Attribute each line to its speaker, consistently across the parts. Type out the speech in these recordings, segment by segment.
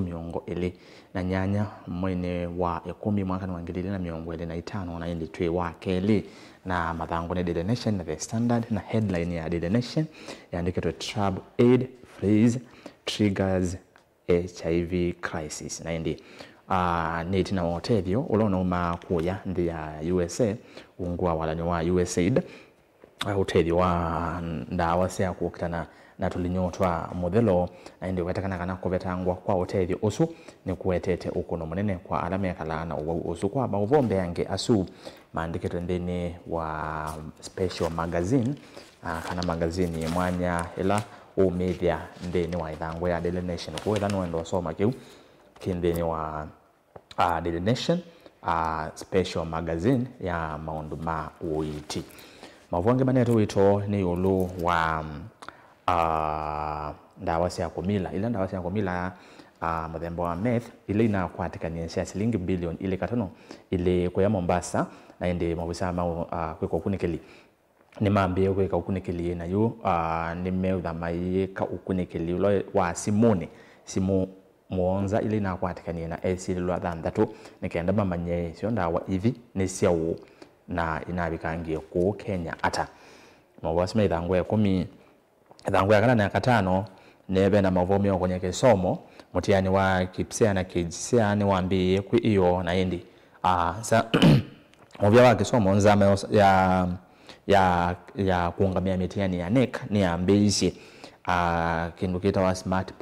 Speaker 1: miongo ili na nyanya mwene wa 10 mwaka wa 2025 na indi twe wa keli na mathango ne Daily Nation na The Standard na headline ya Daily Nation yaandikitwe Trump aid freeze triggers HIV crisis na indi neti na wotethio ulona uma kuya ndi ya USA ungwa walani wa USAID utethio wa ndawa cia kuokitana na tulinyotwa muthelo na ndi wetakana kana kuvetangwa kwa utethio usu ni kuetete ukono munene kwa alame kala na usu kwa mauvombe yange asu maandikitwe ndini wa special magazine kana magazine mwanya ila media ndini wa ithangwe ya Daily Nation kwa ila no ndo soma kiu kindini wa Daily Nation special magazine ya maundu ma uiti mavonge maneto wito ni ulu wa ndawa cia kumila ila ndawa cia kumila muthemba wa meth ile ina kwatikania cia shilingi bilioni ile katono ile kwa Mombasa na ende mabisa ma kwiko kunikeli ni mambe kwiko kunikeli na yo ni meudha mai ka ukunikeli lo wa simone simu muonza ile ina kwatikania na esili lwa thandatu nikenda mamanye cio ndawa ivi ni ciao na inabikangie ku Kenya ata mawasime ithangwe 10 ithangwe kana na 5 nebe na mavomio kwenye kisomo mutiani wa kipsia na kijisia ni waambie ku iyo na indi sa ovya wa kisomo nzama ya kuungamia mitiani ya NEC ni ambishi kindu kita smart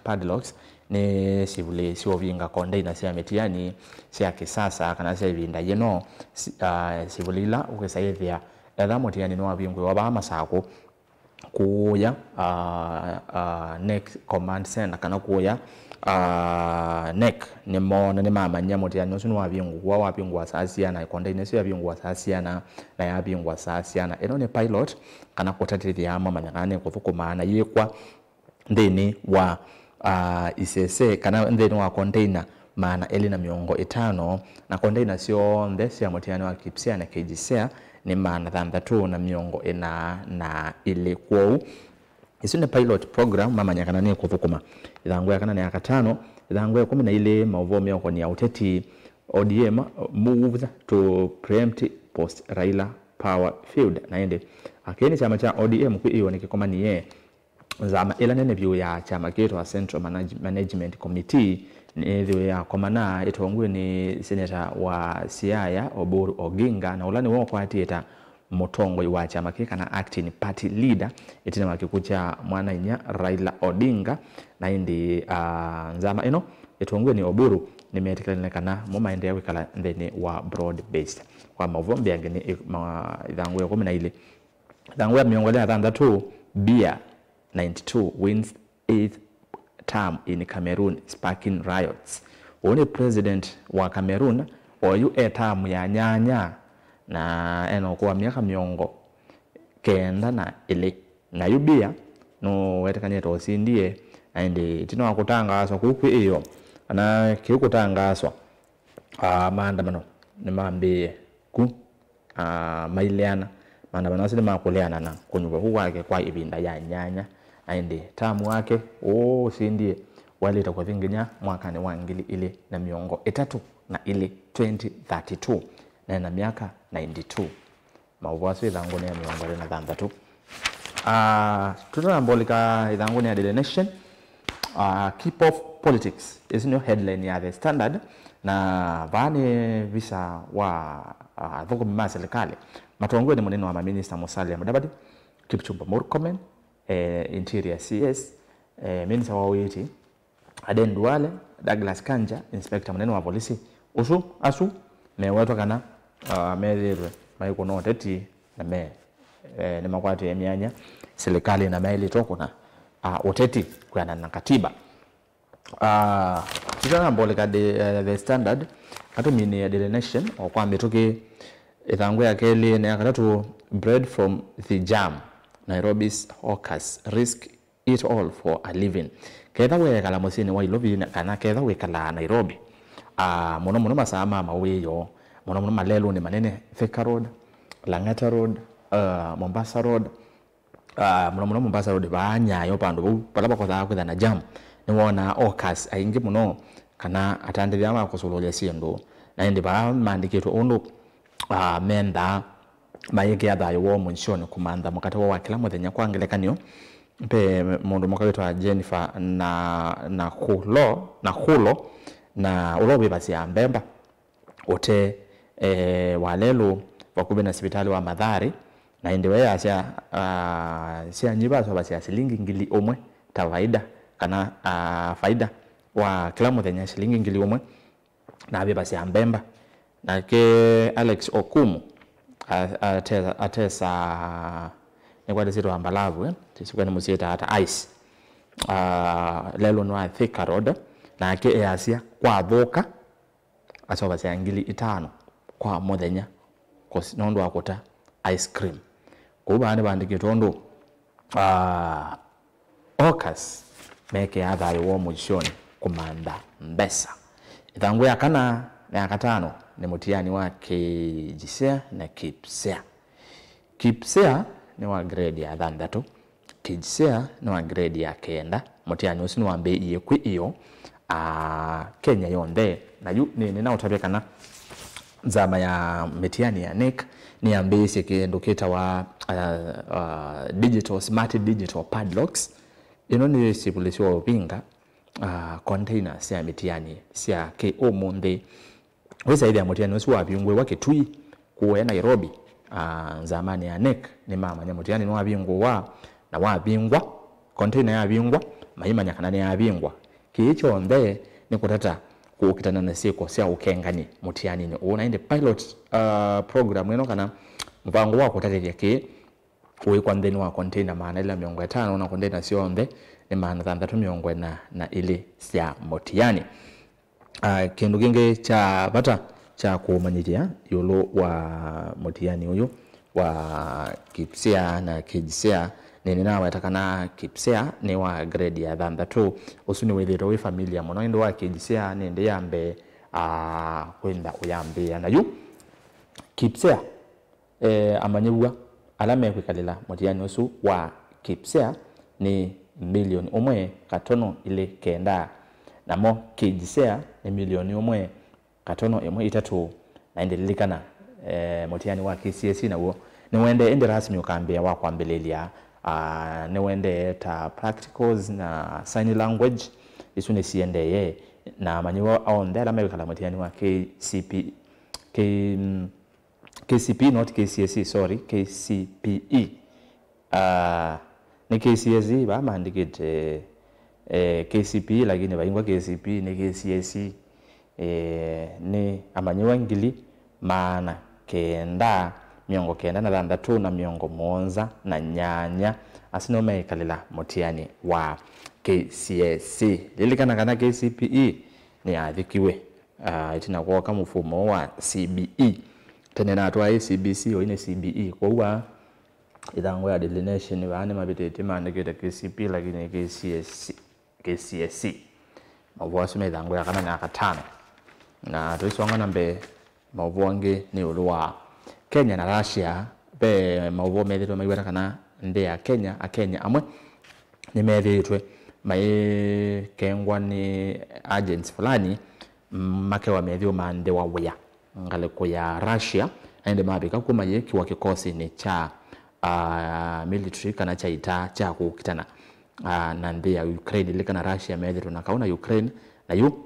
Speaker 1: padlocks ni sivule sio vinga container cia mitiani cia kisasa kana cia vinda yeno sivulila ukisaithia etha mutiani no abingwe wa bama sako kuya NEC command center kana kuya NEC ni mona ni mama nya mutiani no wa bingwa wa bingwa sasia na container cia bingwa sasia na ya bingwa sasia na eno ni pilot kana kutatithia mama nyangane kuthukuma na yekwa ndini wa isese kana ndeni wa container maana eli na miongo 5 na container sio ndesi ya mutiani wa kipsia na kejisea ni maana thandatu na miongo ina na ile kwao isune pilot program mama nyakana ni kuthukuma ithangwe kana ni 5 ithangwe 10 na ile mavomeo kwa ni uteti ODM moves to preempt post Raila power field na ende akeni chama cha ODM ku iyo nikikoma ni ye zama ila nene view ya chama kitu wa Central Management Committee ni view ya komana itongwe ni senator wa Siaya Oburu Oginga na ulani wao kwa atieta motongwe wa chama kika na acting party leader itina wakikucha mwana inya Raila Odinga na indi zama ino itongwe ni Oburu nimetekelekana moma ende yakala ndeni wa broad based kwa mavombe yange ni idhangu ya 10 na ile idhangu ya miongo ya 32 Bia 92 wins 8th term in Cameroon sparking riots. One president wa Cameroon oyu term ya nyanya na eno kwa miaka miongo kenda na ile na yubia no wetekanye to sindie andi tino akutangazwa kuku iyo na kikutangazwa maandamano ni mambe ku mailiana maandamano sile makuleana na kunyuka huwake kwa ibinda ya nyanya aende tamu wake sindie wale takwa vinginya mwaka ni wangili ile na miongo 3 na ile 2032 na miaka 92 mauwaso idhangu ni ya miongo na thandatu tutambolika idhangu ni ya Daily Nation keep off politics is no headline ya The Standard na vane visa wa dhoko mima serikali matongwe ni mwenendo wa maminista Musalia Mudavadi Kipchumba Murkomen Interior CS Minister wa Witi Aden Duale Douglas Kanja Inspector mwenendo wa polisi asu meweto kana mezirwe maiko no teti na me ni makwati ya mianya serikali na maili toko na uteti kwa na katiba tijana mboleka The Standard atumini ya Daily Nation kwa metoke ithangwe ya keli na yakatatu bread from the jam Nairobi's hawkers risk it all for a living ketha we kala musini wa ilobi kana ketha we kala Nairobi mono masama maweyo mono malelo ni manene Thika Road Langata Road Mombasa Road mono Mombasa Road banya yo pando palapa kwa na jam ni wona okas aingi muno kana atandithia ma kusulolya siendo na indi ba mandikito undu menda mayeke ya thayo wo munshoni kumantha mukate wa kila muthenya kwa ngelekanio pe mundu mukawitwa Jennifer na hulo na ulobe basi ya mbemba ote walelo wakubi na hospitali wa Mathare na indi weya sia nyiba so basi shilingi ngili omwe tawaida kana faida wa kila muthenya shilingi ngili omwe na abe basi ya mbemba na ke Alex Okumu atesa ni kwa desito ambalavu tisikuwa ni musieta hata ice lelo nwa Thika Road na ke easia kwa boka asoba sia ngili 5 kwa muthenya kosi nondo akota ice cream kuba ane bandikito ndo okas meke athayo wo mushoni kumanda mbesa ithangu ya kana na ya katano ni mutiani wa KGSEA na KIPSEA. KIPSEA ni wa grade ya 3, KGSEA ni wa grade ya 9. Mutiani usinu wa mbei iye kwi iyo Kenya yonde na yu ni na utabekana zama ya metiani ya NEC ni ya mbei sikiendoketa wa smart digital padlocks. Ino ni sipulisi wa upinga container sia metiani sia KO monde wesa ile mutiani wasu wabingwe wake tui kuwa Nairobi zamani ya NEC ni mama nya mutiani no wabingwa na wabingwa container ya bingwa mahima nyakanani ya bingwa kiicho onde ni kutata kukitana na siko sia ukengani mutiani ni una inde pilot program eno kana mpango wako tateje ke kwa ndeni wa container maana ila 500 na container sio onde ni maana 300 na ile sia mutiani kindu kingi cha bata cha kumanyithia yolo wa mutiani uyu wa KIPSEA na KGSEA nini na watakana KIPSEA ni wa grade ya 3 usuni wethiro we familia muno ndo wa KGSEA ni ndi yambe kwenda uyambia na yu KIPSEA amanyibwa alama kwikalila mutiani usu wa KIPSEA ni milioni umwe katono ile kenda namo KGSEA ni milioni umwe katono emwe 3 na endelelikana mutiani wa KCSE na wo ni wende ende rasmi ukambia wa kwambelelia ni wende ta practicals na sign language isune siende ye na manyiwa on there amekala mutiani wa KCPE not KCSE sorry KCPE ni KCSE ba mandikite KCPE lakini baingwa KCPE ni KCSE ni amanyiwa ngili maana kenda miongo kenda na 3 na miongo 7 na nyanya asino mekalila mutiani wa KCSE lilikana kana KCPE ni athikiwe itina kwa kama mfumo wa CBE tene na atwa CBC o ine CBE kwa uwa ithango ya delineation bane mabitete mandikite KCPE lakini KCSE mabwasi ithango ya kana na 5 na tuisonga nambe mabwange ni ulwa Kenya na Russia be mauvo methito maiwera kana nde ya Kenya amwe ni methitwe mai kengwa ni agents fulani make wa methio mande wa wea ngale ko ya Russia ende mabika kuma yeki wa kikosi ni cha military kana cha ita cha kukitana na nde ya Ukraine likana Russia methito na kauna Ukraine na yu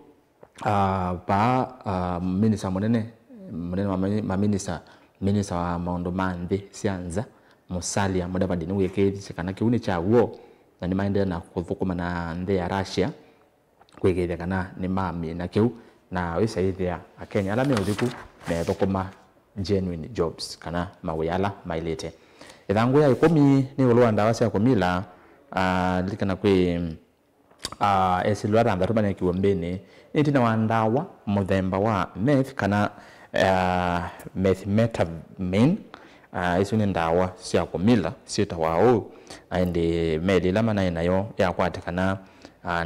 Speaker 1: minister munene ma minister wa maondo mande sianza Musalia Mudavadi niwe kezi kana kiuni cha wo na ni maende na kuthukuma na nde ya Russia kwegethia kana ni mami na kiu na wisa ithia Kenya ala me uthiku me thukuma genuine jobs kana mawiyala mailete ithangu ya 10 ni ulwa ndawa cia kumila likana kwi esilwara ndatubane kiwombeni itina wa ndawa muthemba wa meth kana methamphetamine isu ni ndawa cia kumila sita wao ende medila mana nayo ya kwatikana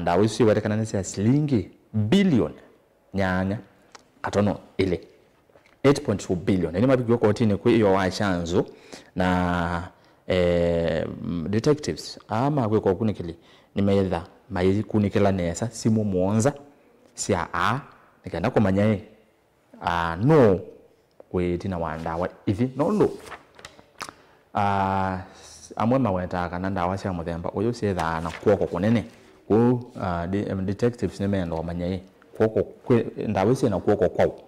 Speaker 1: ndawa isu watikana ni cia shilingi billion nyanya katono ile 8.2 billion ni mabigwa kotini kwa hiyo wa chanzo na detectives ama kwa kunikili ni meedha kunikela nesa simu muonza sia nikaenda kumanya no kwetina wandawa ivi no amwe maweta kana ndawa cia muthemba uyu cietha na kuoko kunene ku detectives nemendo manya kuoko ndawa cia na kuoko kwao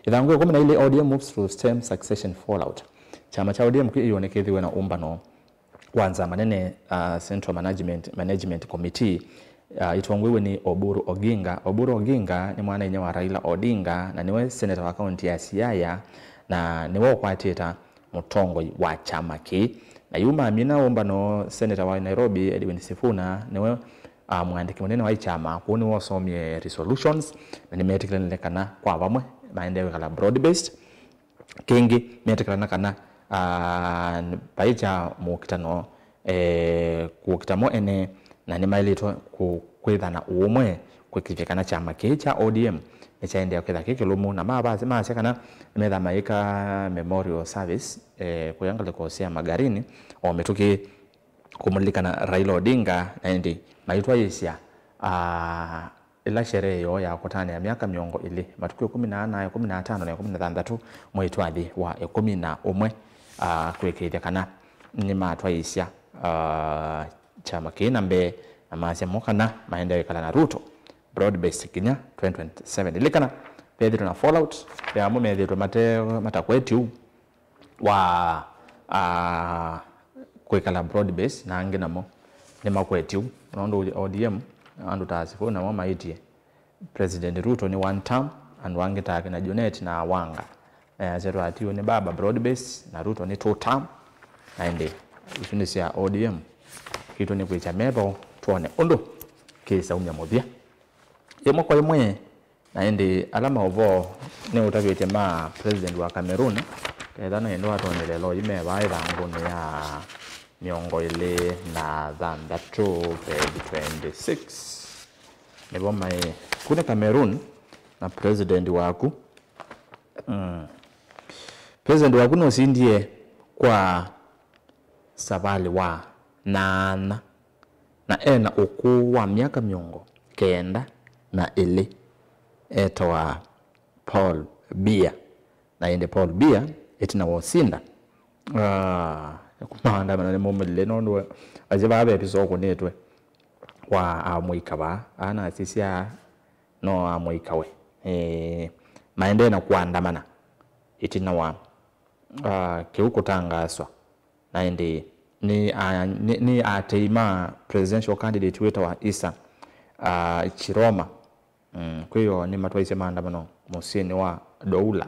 Speaker 1: ithangu komena ile ODM moves to stem succession fallout chama cha ODM kionekethiwe na umbano kwanza manene Central Management Committee itongwiwe ni Oburu Oginga ni mwana yenye wa Raila Odinga na niwe senator wa county ya Siaya na niwe kwateta mutongo wa chama ki na yuma amina umbano senator wa Nairobi Edwin Sifuna niwe mwandiki munene wa chama kuni wasomye resolutions na nimetekelekana kwa bamwe maendeleo kala broad based kingi metekelana kana paicha mukitano kukitamo ene na nimailito kwithana umwe kwikivekana chama cha ODM echaendea kwitha kikilumu na mabazi kana metha maika memorial service kuyangale kosia magarini o metuki kumulikana Raila Odinga endi maitwa yisia ila sherehe yo ya kutana ya miaka miongo ili matukio 18 15 na 16 mwitwathi wa 11 kwekethia kana ni matwa yisia chama kina mbe amasia mokana maendeleo kala na Ruto broad based kinya 2027 ilikana pedro na fallout ya mumethitwe matakwetu wa kwekala broad based na angi namo ni makwetu nondo ODM andu tasifu na mama itie President Ruto ni one term and wangi take na Junet na Wanga zetu atio ni baba broad based na Ruto ni two term aende ifunisia ODM kitu ni kwicha mebo tuone ondo kisa umyamuthia yemo kwa yemwe naende alama ovo ne utavyete ma president wa Cameroon kedana endo atonelelo ime bae bangu ya miongo ile na thandatu 26 nebo mai kuna Cameroon na president waku no sindie kwa savali wa nana na ena uku wa miaka miongo kenda na ile etwa Paul Biya na ende Paul Biya etina wosinda kumanda manane momele nondo aziba abe episode kunetwe wa amwikaba ana sisia no amwikawe maende na kuandamana etina wa keukutangaswa na ende ni ateima presidential candidate wetu wa Isa Chiroma kwa hiyo ni matwaise maandamano musini wa doula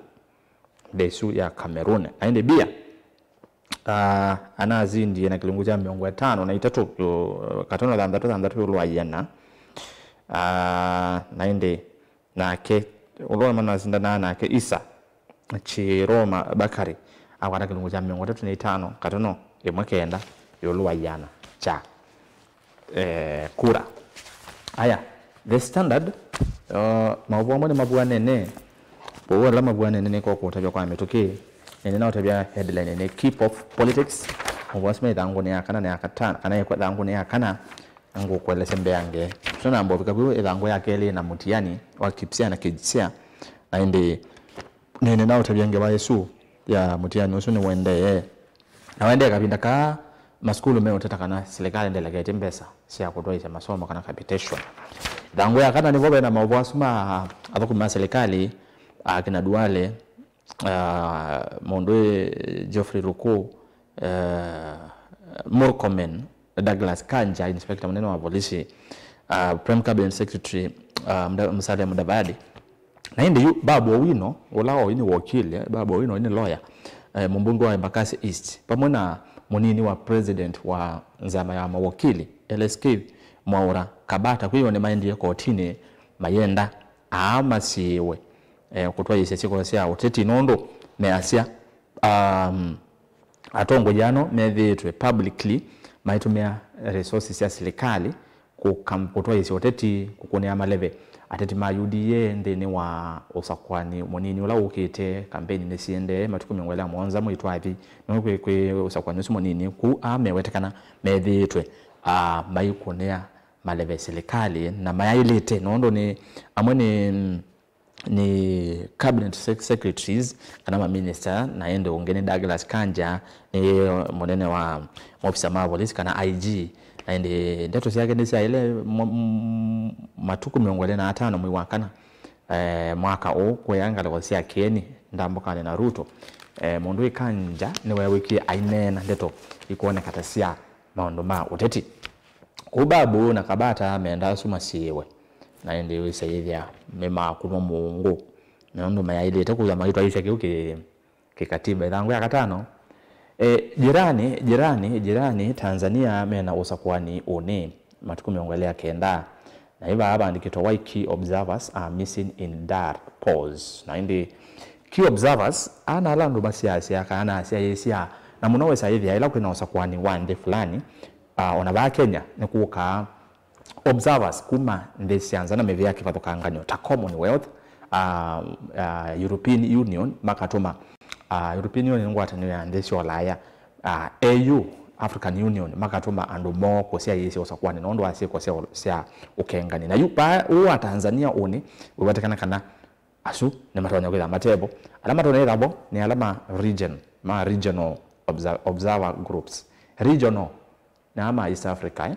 Speaker 1: desu ya Cameroon aende Biya anazindi na kilungu cha miongo 5 na 3 katono la 3 lwayana naende na ke ulwa mana zindana na ke Isa Chiroma Bakari awara kilungu cha miongo 3 na 5 katono emwekenda yolwayana cha kura aya the standard mabwa nene bo la mabwa nene ko kutabya kwa metoke nene na utabya headline nene keep of politics obwasme dangu ne akana ne akatana kana yekwa dangu ne akana ngo kwele sembe yange tuna mbo bikabu edangu yake ile na mutiani wa kipsia na kijisia na ende nene na utabya nge ba Yesu ya mutiani usune wende na wende kabinda ka maskulu meo tatakana serikali ndelegate mbesa sia kutoa masomo kana capitation dangu ya kana nivobe na mabwasuma abakuma serikali akina Duale Mondwe Geoffrey Ruku Murkomen Douglas Kanja inspector mneno wa polisi Prime Cabinet Secretary Musalia Mudavadi na indi Babu Owino ulao ini wakili Babu Owino ini lawyer mbunge wa Embakasi East pamoja munini wa president wa nzama ya mawakili LSK Mwaura Kabata kwa hiyo ni maindi kotini mayenda amasiwe kutwa yisechiko sia oteti nondo measia atongo jano methitwe publicly maitumia resources ya serikali kutwa yisi oteti kukunia maleve ateti ma UDA ndeni wa usakwani munini ula ukite kampeni nesiende matuku mingwela mwanza mwitwa hivi nokwe kwe usakwani munini ku amewetekana methitwe maikunia maleve serikali na mayailete nondo ni amwe ni cabinet secretaries kana ma minister na ende ungene Douglas Kanja ni monene wa ofisa ma police kana IG na ende ndato yake ni ile matuku 25 mwi wakana mwaka huu kweyanga lokosia Keni ndambukane na Ruto mundu ikanja niwe wiki ainena ndeto ikuone katasia maondo ma uteti kubabu na kabata ameenda suma siwe na ende wisaidia mema kuma Mungu naondo mayaile takuza maitwa isha kikatiba ilangu ya katano jirani Tanzania mena usakwani one matuku miongelea kenda na hiva haba andikito why key observers are missing in Dar pause na indi key observers ana alandu basi ya kana asia na munowe saithi ila kuna usakwani wande fulani onaba Kenya ni kuka observers kuma ndesianza na mevya kifatoka nganyo ta Commonwealth European Union makatoma European Union ngwata ni andesi olaya AU African Union makatoma andu mo kosia yesi osakwani nondo asie kosia ukengani na yupa uwa Tanzania one ubatekana kana asu ne matonya kwa matebo alama tone rabo ni alama regional observer groups regional na ama East Africa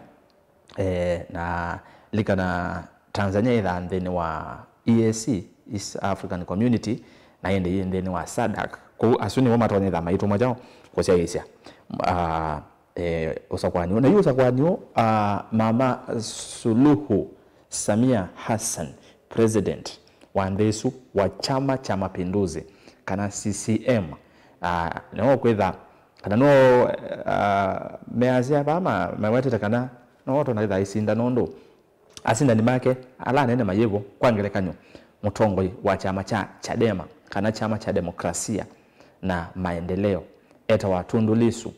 Speaker 1: na lika na Tanzania ila ndeni wa EAC East African Community na yende ndeni wa SADC kwa asuni wa matonya da maito moja kosia yesi usakwani na usakwani Mama Suluhu Samia Hassan president wa ndesu wa Chama cha Mapinduzi kana CCM no kwetha kana no meazia bama mawete kana no to na isinda nondo asinda ni make ala nene mayevo kwangelekanyo mutongo wa chama cha Chadema kana chama cha demokrasia na maendeleo eta wa Tundu Lissu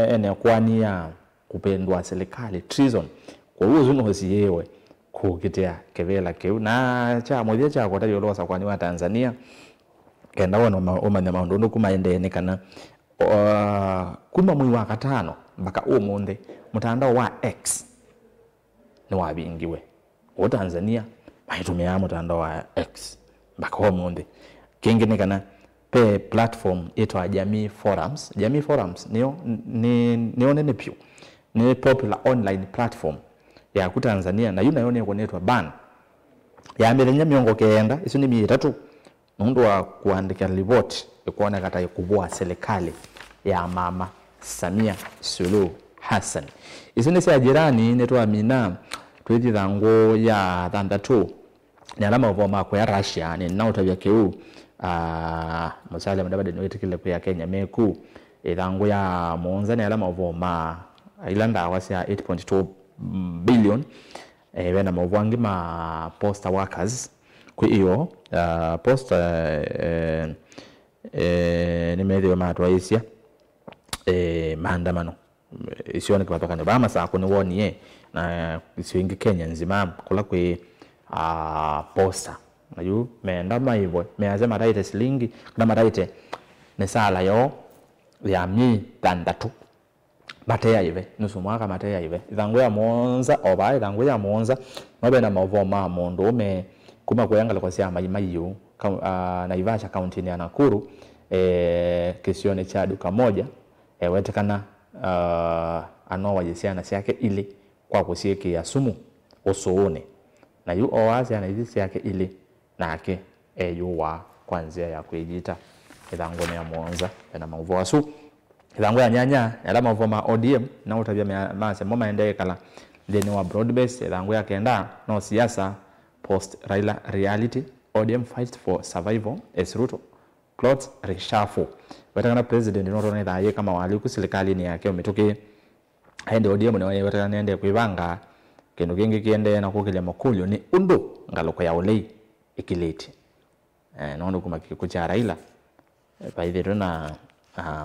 Speaker 1: ene kwania kupendwa serikali treason kwa uzo no hosiyewe kukitea kevela keu na cha moja cha kwa tayo losa kwani wa Tanzania kenda wana omanya maundu kumaendene kana kuma mwi wa katano mpaka umunde mutandao wa X ni wabingiwe wa Tanzania maitumia mutandao wa X mpaka umunde kingine kana pe platform itwa Jamii Forums nione pio ni popular online platform ya ku Tanzania na yuna yone konetwa ban ya mbelenya miongo kenda iso ni 3 mundu wa kuandika report ikuona kata kubwa serikali ya Mama Samia Suluhu Hassan iso ni jirani netwa Amina twiti dango ya 32 ni alama voma kwa Russia ni nauta vya keu musale mdabade niwetikile kwa Kenya meku dango ya Monza ni alama voma ilanda awasi ya 8.2 billion wena mwangi ma poster workers kwa hiyo poster ni medio matwa isia maandamano isione kwa toka Obama saa kuni woni na isiwingi Kenya nzima kula kwa poster nayu meandama hivyo meazema raite slingi na maraite nesala yo ya mi tandatu mateya ive nusu mwaka mateya ive thangu ya Monza oba thangu ya Monza nobe na mavoma mondo me kuma kuyanga kwa sia mayimayu na Ivasha county ya Nakuru kisione cha duka moja wetekana anowa jisiana siake ili kwa kusieki ya sumu usuune na yu owazi ana hizi siake ili nake yuwa kwanzia ya kuijita thangu ya Monza na mavoa su thangu ya nyanya ala mavoma ODM na utabia mase mama endeke kala ndeni wa broad base thangu ya kenda no siasa post Raila reality ODM fight for survival as Ruto plots reshuffle wataka president no na ye kama wali ku serikali ni yake umetoke aende ODM na wataka nende kuivanga kendo kingi kiende na kukile makulyo ni undu ngaloko ya olei ikileti nondo kuma kikucha Raila baidhi na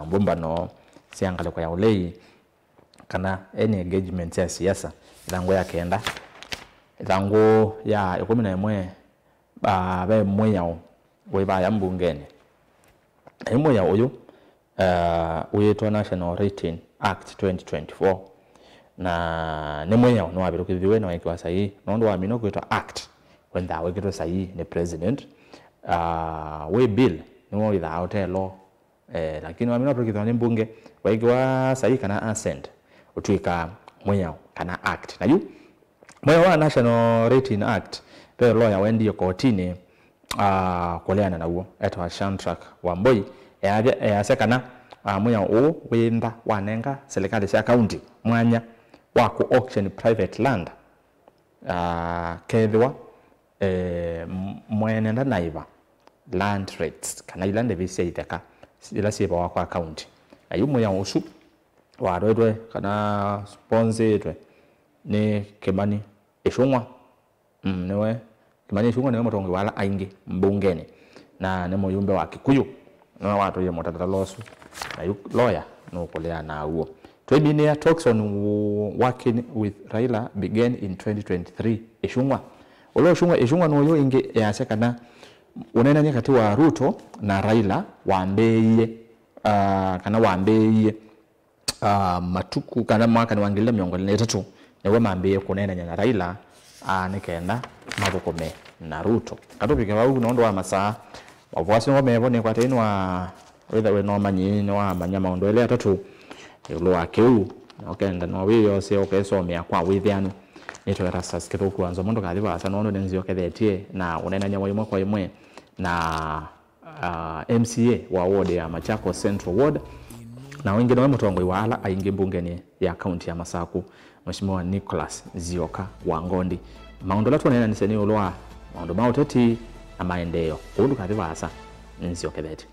Speaker 1: mbumbano siangale kwa ya olei kana any engagement ya siasa thangu ya kenda thangu ya 11 ba mwe yao weba ya mbungene imo ya oyo uyetwa National Rating Act 2024 na ne mwenyao no abirukithiwe na wekiwa sahihi nondo wa mino kwitwa act when that wekitwa sahihi ni president we bill ni wo itha hotel law lakini wa mino abirukithiwa ni mbunge wekiwa sahihi kana assent utuika mwenyao kana act na yu mwenyao wa National Rating Act pe lawyer wendi kotini kuleana na uo etwa Shantrack Wamboi yasekana mwenyao u winda wanenga serikali cia county mwanya wa ku auction private land kethwa mwenenda naiva land rates kana ilande visia iteka ila siba wa kwa county ayu mwenyao usu warwedwe kana sponsored ni Kimani Ichung'wa newe Kimani Ichung'wa newe mutongi wala aingi mbungeni na ne muyumbe wa Kikuyu no watu ye mutata losu na yu lawyer no kulea na uo Tweminia talks on working with Raila began in 2023 Ichung'wa Ichung'wa no yo inge yasekana unena nyakati wa Ruto na Raila wambeye kana wambeye matuku kana mwaka ni wangile miongo ni 3 newe mambeye kunena nyana Raila nikenda mathukome na Ruto katupike wau nondo wa masaa wavwasi no mebone kwa tenu wa whether we no manyi no wa manyama ondo ile 3 yulo wakeu okenda no wiyo se okesomea kwa withianu nitwe rasas kithuku anzo mondo kathiba asa nondo nenzio kethetie na unena nyama imwe kwa imwe na MCA wa ward ya Machakos Central Ward na wengine wa mutongoi wala aingi mbungeni ya county ya Masaku Mheshimiwa Nicholas Zioka Wangondi maondo latu nena niseni ulwa maondo mauteti na maendeleo undu kathiba asa nenzio kethetie